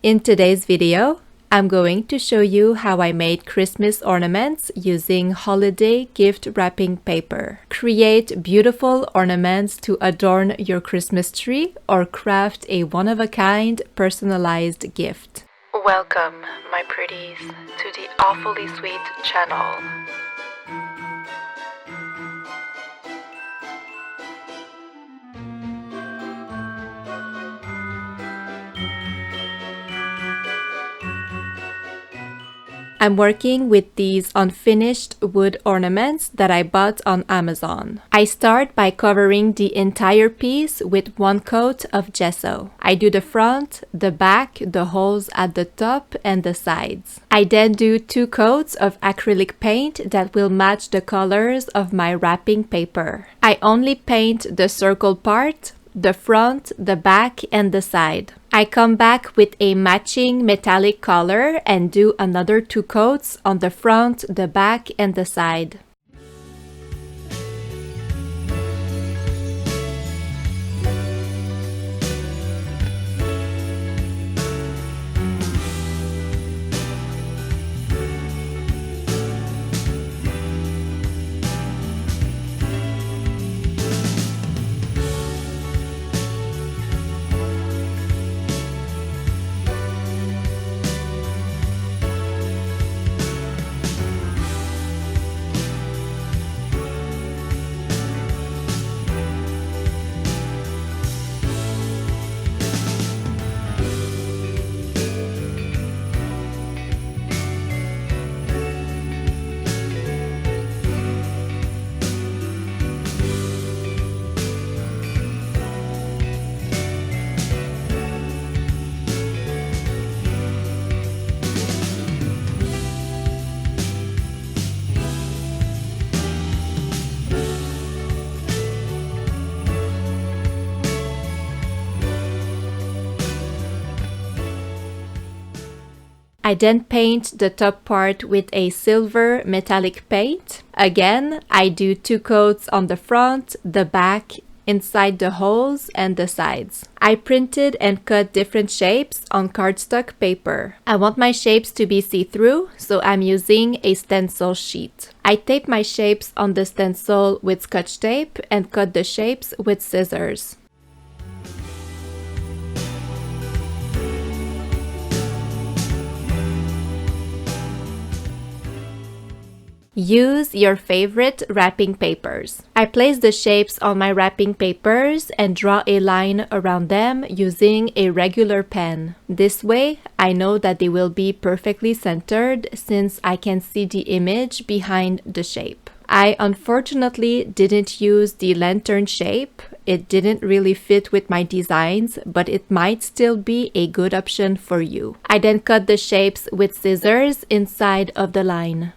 In today's video, I'm going to show you how I made Christmas ornaments using holiday gift wrapping paper. Create beautiful ornaments to adorn your Christmas tree or craft a one-of-a-kind personalized gift. Welcome, my pretties, to the Awfully Sweet channel. I'm working with these unfinished wood ornaments that I bought on Amazon. I start by covering the entire piece with one coat of gesso. I do the front, the back, the holes at the top, and the sides. I then do 2 coats of acrylic paint that will match the colors of my wrapping paper. I only paint the circle part, the front, the back, and the side. I come back with a matching metallic color and do another 2 coats on the front, the back, and the side. I then paint the top part with a silver metallic paint. Again, I do 2 coats on the front, the back, inside the holes, and the sides. I printed and cut different shapes on cardstock paper. I want my shapes to be see-through, so I'm using a stencil sheet. I tape my shapes on the stencil with Scotch tape and cut the shapes with scissors. Use your favorite wrapping papers. I place the shapes on my wrapping papers and draw a line around them using a regular pen. This way, I know that they will be perfectly centered since I can see the image behind the shape. I unfortunately didn't use the lantern shape. It didn't really fit with my designs, but it might still be a good option for you. I then cut the shapes with scissors inside of the line.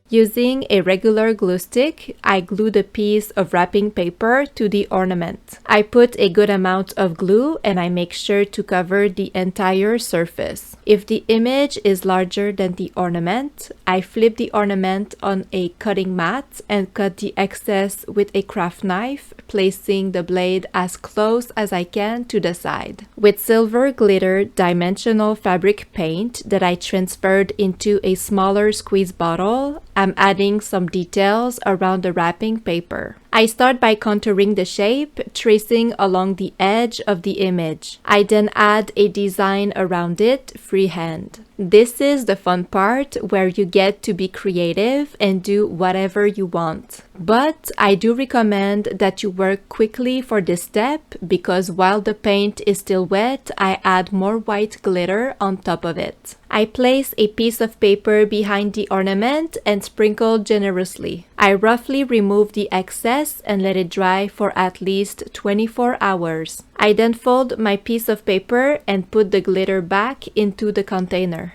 Using a regular glue stick, I glue the piece of wrapping paper to the ornament. I put a good amount of glue and I make sure to cover the entire surface. If the image is larger than the ornament, I flip the ornament on a cutting mat and cut the excess with a craft knife, placing the blade as close as I can to the side. With silver glitter dimensional fabric paint that I transferred into a smaller squeeze bottle, I'm adding some details around the wrapping paper. I start by contouring the shape, tracing along the edge of the image. I then add a design around it freehand. This is the fun part where you get to be creative and do whatever you want. But I do recommend that you work quickly for this step because while the paint is still wet, I add more white glitter on top of it. I place a piece of paper behind the ornament and sprinkle generously. I roughly remove the excess and let it dry for at least 24 hours. I then fold my piece of paper and put the glitter back into the container.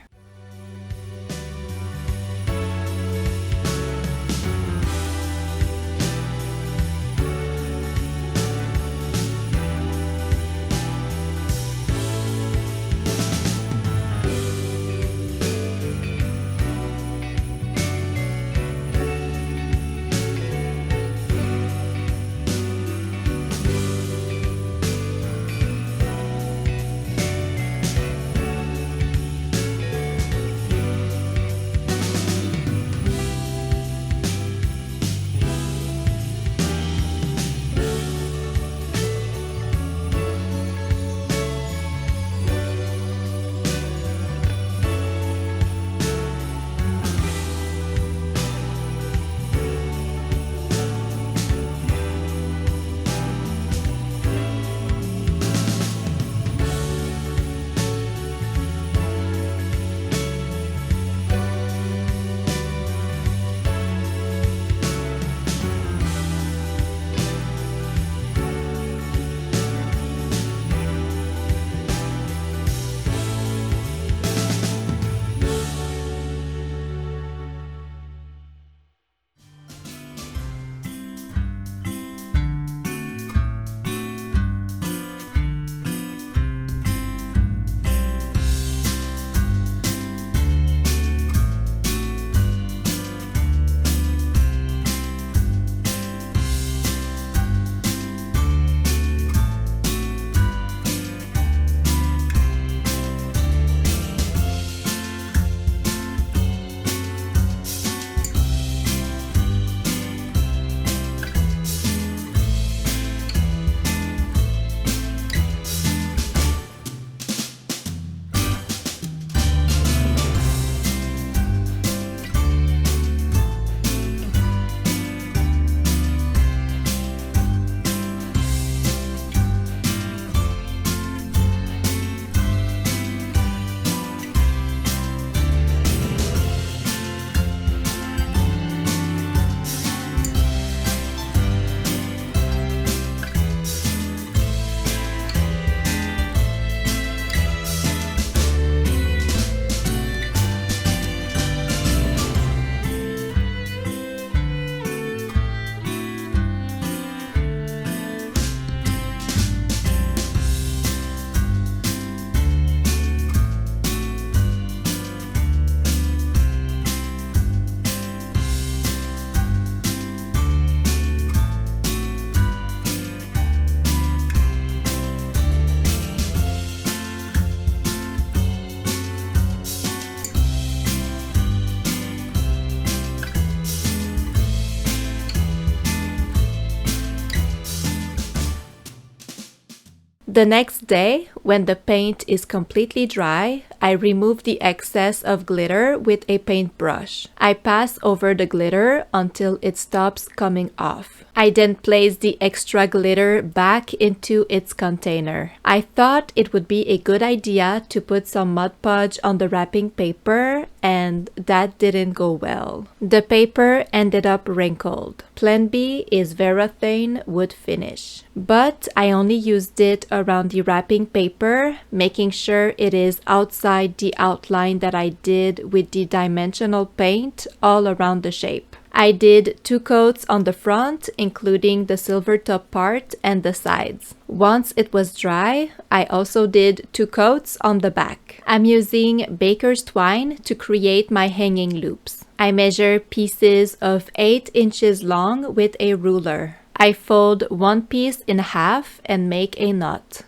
The next day, when the paint is completely dry, I remove the excess of glitter with a paintbrush. I pass over the glitter until it stops coming off. I then place the extra glitter back into its container. I thought it would be a good idea to put some Mod Podge on the wrapping paper, and that didn't go well. The paper ended up wrinkled. Plan B is Varathane wood finish. But I only used it around the wrapping paper, making sure it is outside the outline that I did with the dimensional paint all around the shape. I did 2 coats on the front, including the silver top part and the sides. Once it was dry, I also did 2 coats on the back. I'm using baker's twine to create my hanging loops. I measure pieces of 8 inches long with a ruler. I fold one piece in half and make a knot.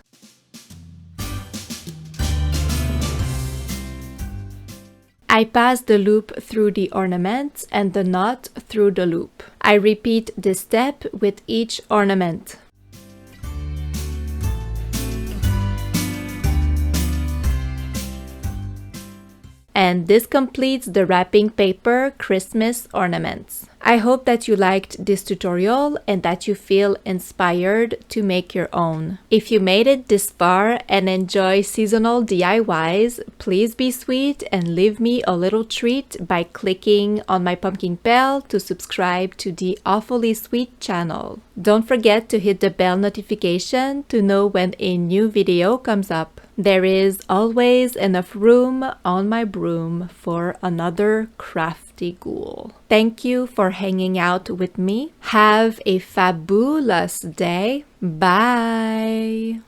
I pass the loop through the ornament and the knot through the loop. I repeat this step with each ornament. And this completes the wrapping paper Christmas ornaments. I hope that you liked this tutorial and that you feel inspired to make your own. If you made it this far and enjoy seasonal DIYs, please be sweet and leave me a little treat by clicking on my pumpkin bell to subscribe to the Awfully Sweet channel. Don't forget to hit the bell notification to know when a new video comes up. There is always enough room on my broom for another crafty ghoul. Thank you for hanging out with me. Have a fabulous day. Bye!